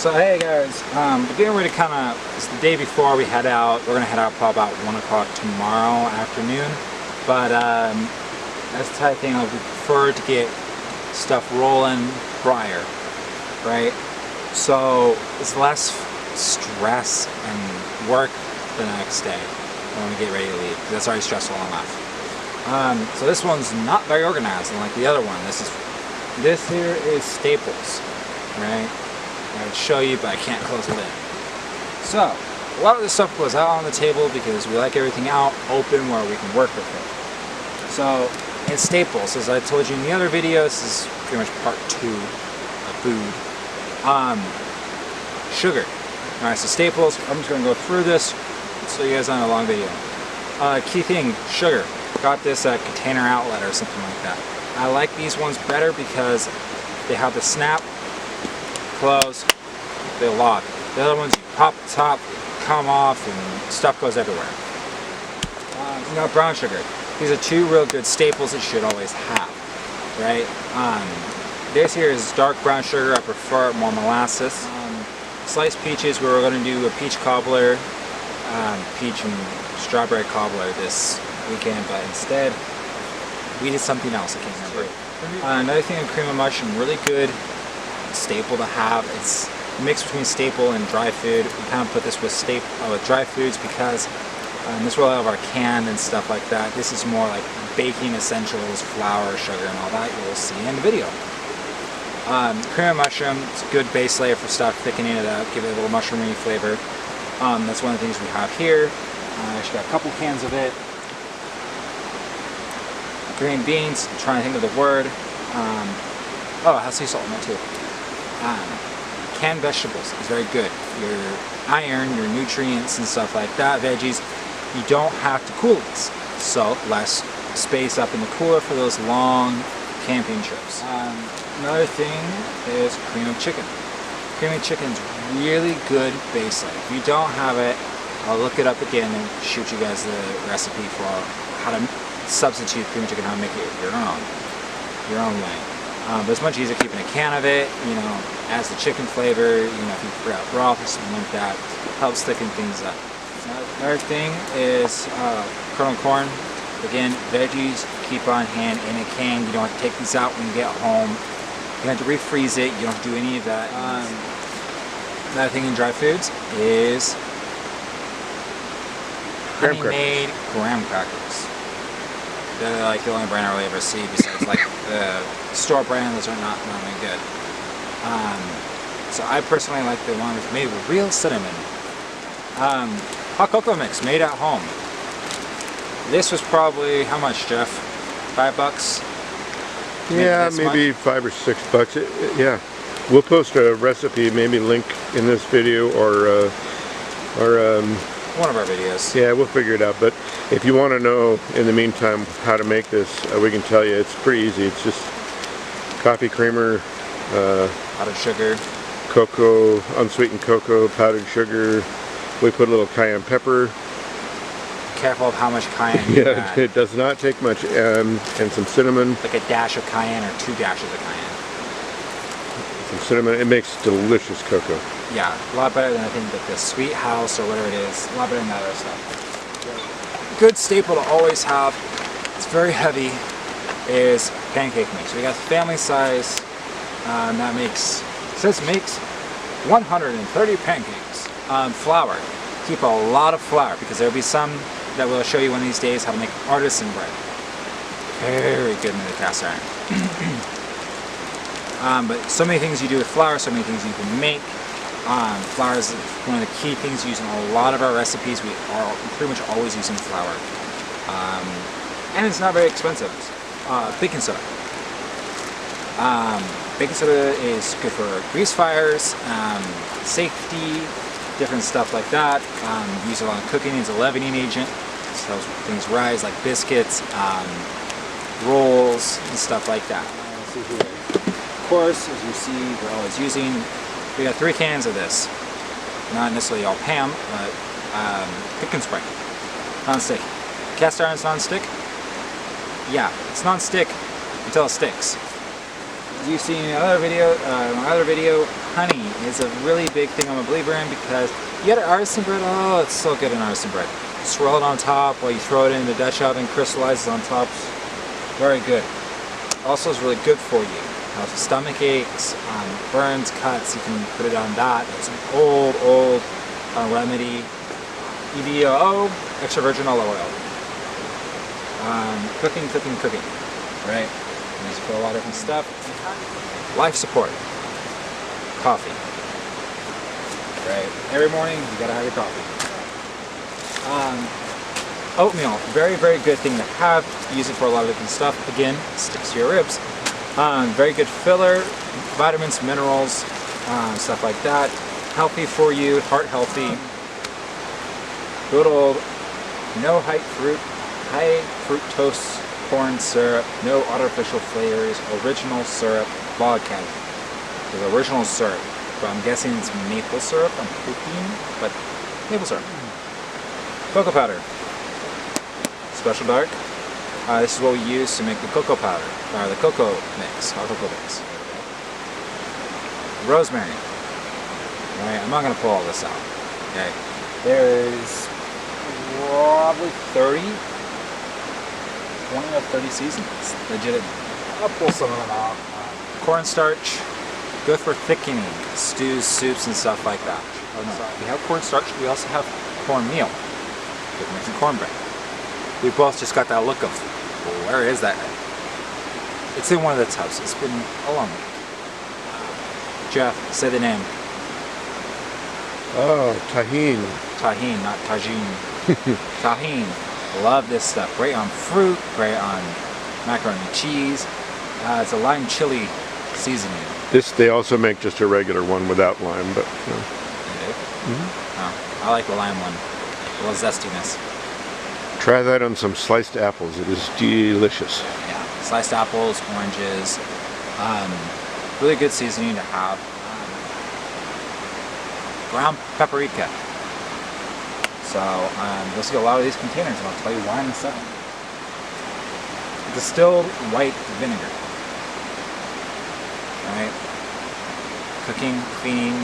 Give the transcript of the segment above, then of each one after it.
So hey guys, we're getting ready to it's the day before we head out. We're gonna head out probably about 1 o'clock tomorrow afternoon. But that's the type of thing I would prefer to get stuff rolling prior, right? So it's less stress and work the next day when we get ready to leave. That's already stressful enough. So this one's not very organized, unlike the other one. This here is Staples, right? I would show you, but I can't close it in. So, a lot of this stuff goes out on the table because we like everything out open where we can work with it. So, in Staples, as I told you in the other video, this is pretty much part 2 of food. Sugar. Alright, so Staples, I'm just going to go through this so you guys on a long video. Key thing, sugar. Got this at Container Outlet or something like that. I like these ones better because they have the snap, close, they lock. The other ones, you pop the top, come off, and stuff goes everywhere. You got brown sugar. These are 2 real good staples that you should always have, right? This here is dark brown sugar. I prefer more molasses. Sliced peaches, we were going to do a peach cobbler, peach and strawberry cobbler this weekend, but instead we did something else. I can't remember. Another thing, in cream of mushroom, really good staple to have. It's a mix between staple and dry food. We kind of put this with dry foods because this will have our canned and stuff like that. This is more like baking essentials, flour, sugar, and all that you'll see in the video. Cream of mushroom, it's a good base layer for stuff, thickening it up, give it a little mushroomy flavor. That's one of the things we have here. I actually got a couple cans of it. Green beans, I'm trying to think of the word. Oh, it has sea salt in it too. Canned vegetables is very good. Your iron, your nutrients and stuff like that, veggies, you don't have to cool these. So less space up in the cooler for those long camping trips. Another thing is cream of chicken. Cream of chicken is really good base layer. If you don't have it, I'll look it up again and shoot you guys the recipe for how to substitute cream of chicken, how to make it your own way. But it's much easier keeping a can of it, you know, adds the chicken flavor, you know, if you forgot broth or something like that, helps thicken things up. Another thing is kernel corn. Again, veggies, keep on hand in a can. You don't have to take these out when you get home. You don't have to refreeze it, you don't have to do any of that. Another thing in dry foods is honey-made graham crackers. They're like the only brand I really ever see besides like the store brand. Those are not normally good. So I personally like the one that's made with real cinnamon. Hot cocoa mix made at home. This was probably, how much, Jeff? $5? Yeah, maybe $5 or $6. Yeah, we'll post a recipe, maybe link in this video or one of our videos. Yeah, we'll figure it out. But if you want to know in the meantime how to make this, we can tell you. It's pretty easy. It's just coffee creamer, powdered sugar, cocoa, unsweetened cocoa, powdered sugar. We put a little cayenne pepper. Careful of how much cayenne you add. It does not take much, and some cinnamon. Like a dash of cayenne or 2 dashes of cayenne. Some cinnamon. It makes delicious cocoa. Yeah, a lot better than I think like the Sweet House or whatever it is. A lot better than that other stuff. Good staple to always have. It's very heavy. Is pancake mix. We got family size. That makes, it says makes 130 pancakes. Flour. Keep a lot of flour because there'll be some that we'll show you one of these days how to make artisan bread. Very good in the cast iron. But so many things you do with flour, so many things you can make. Flour is one of the key things used in a lot of our recipes. We are pretty much always using flour. And it's not very expensive. Baking soda. Baking soda is good for grease fires, safety, different stuff like that. Use it on cooking as a leavening agent. So things rise like biscuits, rolls, and stuff like that. Let's see here. Of course, as you see, we're always using. We got 3 cans of this. Not necessarily all Pam, but cooking spray. Non-stick. Cast iron's non-stick? Yeah, it's non-stick until it sticks. as you see in the other video, my other video, honey is a really big thing I'm a believer in because you get an artisan bread. Oh, it's so good in artisan bread. Swirl it on top while you throw it in the Dutch oven, crystallizes on top. Very good. Also, is really good for you. Stomach aches, burns, cuts. You can put it on that. It's an old remedy. EVO, extra virgin olive oil. Cooking, right? Use it for a lot of different stuff. Life support, coffee, right? Every morning you gotta have your coffee. Oatmeal, very good thing to have. Use it for a lot of different stuff. Again, sticks to your ribs. Very good filler, vitamins, minerals, stuff like that. Healthy for you, heart healthy. Good old no high fructose corn syrup, no artificial flavors, original syrup, vodka. The original syrup, but I'm guessing it's maple syrup. I'm hoping, but maple syrup. Cocoa powder, special dark. This is what we use to make the cocoa powder, or the cocoa mix, hot cocoa mix. Rosemary. Right, I'm not gonna pull all this out. Okay, there's probably 20 or 30 seasons, legitimate. I'll pull some of them out. Cornstarch, good for thickening stews, soups, and stuff like that. Oh no, we have cornstarch. We also have cornmeal. Good for making cornbread. We both just got that look of, well, where is that? It's in one of the tubs. It's been a long week. Jeff, say the name. Oh, tahine. Tahine, not tagine. Tahine. Love this stuff. Great on fruit, great on macaroni and cheese. It's a lime chili seasoning. This, they also make just a regular one without lime, but you know. Oh, I like the lime one. A little zestiness. Try that on some sliced apples. It is delicious. Yeah, sliced apples, oranges. Really good seasoning to have. Ground paprika. So you'll see a lot of these containers, and I'll tell you why in a second. Distilled white vinegar. Right? Cooking, cleaning.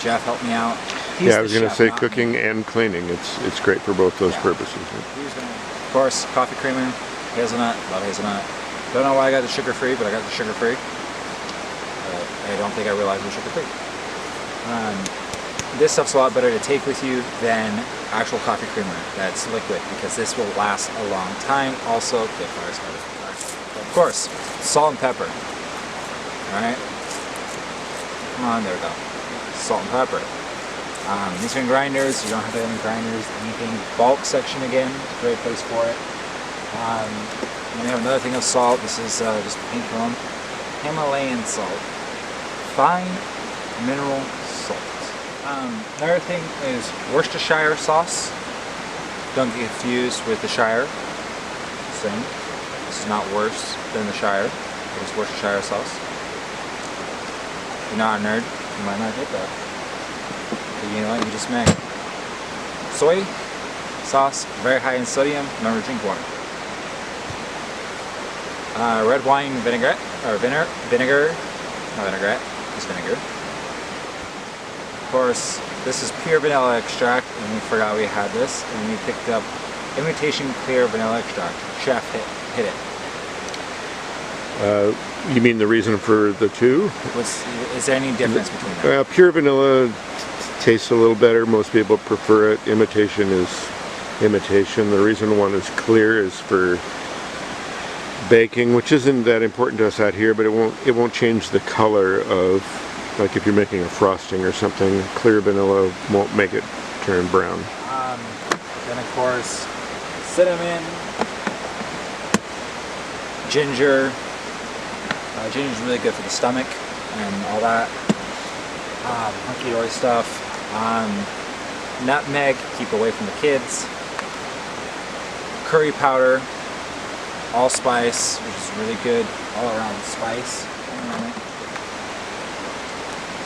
Jeff, help me out. Yeah, I was going to say cooking and cleaning. It's great for both those purposes. Of course, coffee creamer, hazelnut, love hazelnut. Don't know why I got the sugar-free, but I got the sugar-free. I don't think I realized it was sugar-free. This stuff's a lot better to take with you than actual coffee creamer that's liquid, because this will last a long time. Also, good fire starter. Of course, salt and pepper. Alright? Come on, there we go. Salt and pepper. These are in grinders. You don't have to have any grinders, anything. Bulk section again, a great place for it. And we have another thing of salt. This is just pink one. Himalayan salt. Fine mineral salt. Another thing is Worcestershire sauce. Don't get confused with the Shire. Same. This is not worse than the Shire. It's Worcestershire sauce. If you're not a nerd, you might not get that. But you know what? You just may. Soy sauce, very high in sodium. Remember, drink water. Red wine vinaigrette, or vinegar, not vinaigrette, just vinegar. Of course, this is pure vanilla extract, and we forgot we had this, and we picked up imitation clear vanilla extract. Chef hit it. You mean the reason for the two? Is there any difference between them? Pure vanilla tastes a little better. Most people prefer it. Imitation is imitation. The reason one is clear is for baking, which isn't that important to us out here, but it won't change the color of, like if you're making a frosting or something, clear vanilla won't make it turn brown. Then of course, cinnamon, ginger. Ginger is really good for the stomach and all that. Hunky-dory stuff. Nutmeg, keep away from the kids. Curry powder. Allspice, which is really good all around spice.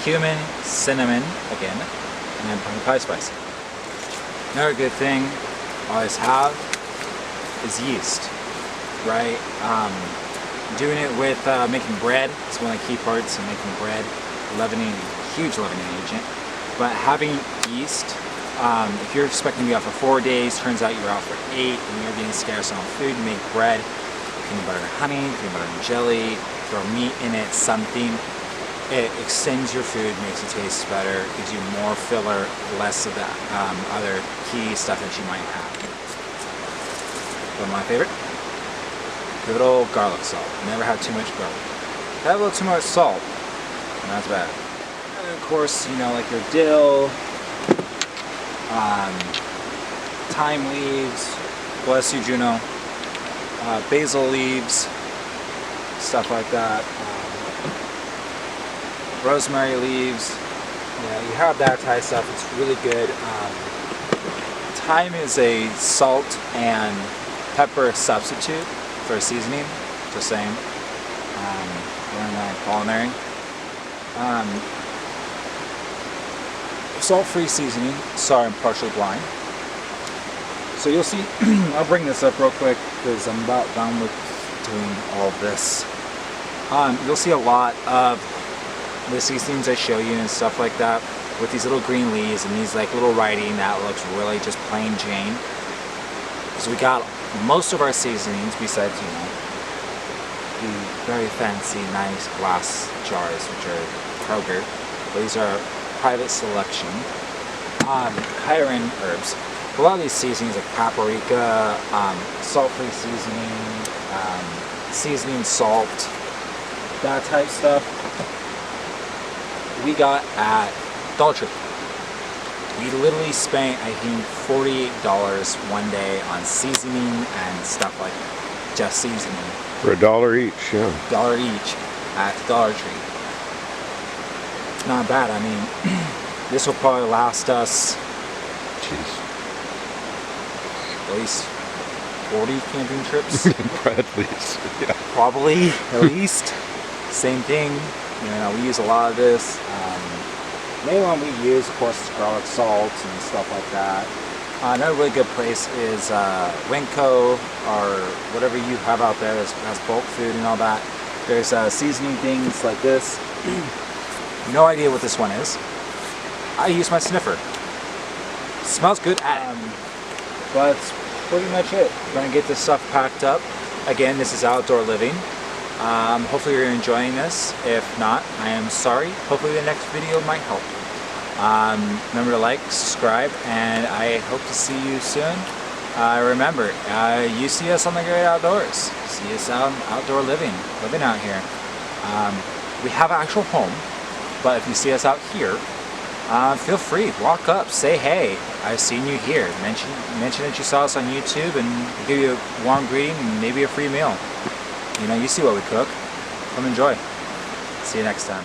Cumin, cinnamon, again, and then pumpkin pie spice. Another good thing always have is yeast, right? Doing it with making bread is one of the key parts of making bread. Leavening, huge leavening agent. But having yeast, if you're expecting to be out for 4 days, turns out you're out for 8 and you're getting scarce on food, you make bread, peanut butter and honey, peanut butter and jelly, throw meat in it, something. It extends your food, makes it taste better, gives you more filler, less of that other key stuff that you might have. One of my favorite, good old garlic salt. Never had too much garlic. Had a little too much salt, and that's bad. And of course, you know, like your dill, thyme leaves, bless you Juno, basil leaves, stuff like that. Rosemary leaves, yeah, you have that type of stuff. It's really good. Thyme is a salt and pepper substitute for a seasoning. Just saying. Learn that culinary. Salt-free seasoning. Sorry, I'm partially blind. So you'll see. I'll bring this up real quick because I'm about done with doing all of this. You'll see a lot of the seasonings I show you and stuff like that with these little green leaves and these like little writing that looks really just plain Jane. So we got most of our seasonings besides, you know, the very fancy nice glass jars which are Kroger. These are private selection. Higher-end herbs. A lot of these seasonings like paprika, salt-free seasoning, seasoning salt, that type stuff. We got at Dollar Tree. We literally spent, I think, $48 one day on seasoning and stuff like that. Just seasoning. For $1 each, yeah. $1 each at the Dollar Tree. Not bad. I mean, this will probably last us, Jeez, at least 40 camping trips. at least, yeah. Probably, at least. Same thing. You know, we use a lot of this. Main one we use, of course, is garlic salt and stuff like that. Another really good place is Winco or whatever you have out there that has bulk food and all that. There's seasoning things like this. No idea what this one is. I use my sniffer. Smells good. But that's pretty much it. We're gonna get this stuff packed up. Again, this is outdoor living. Hopefully you're enjoying this. If not, I am sorry. Hopefully the next video might help. Remember to like, subscribe, and I hope to see you soon. Remember, you see us on the great outdoors. See us out outdoor living out here. We have an actual home, but if you see us out here, feel free, walk up, say hey, I've seen you here. Mention that you saw us on YouTube, and we'll give you a warm greeting and maybe a free meal. You know, you see what we cook. Come enjoy. See you next time.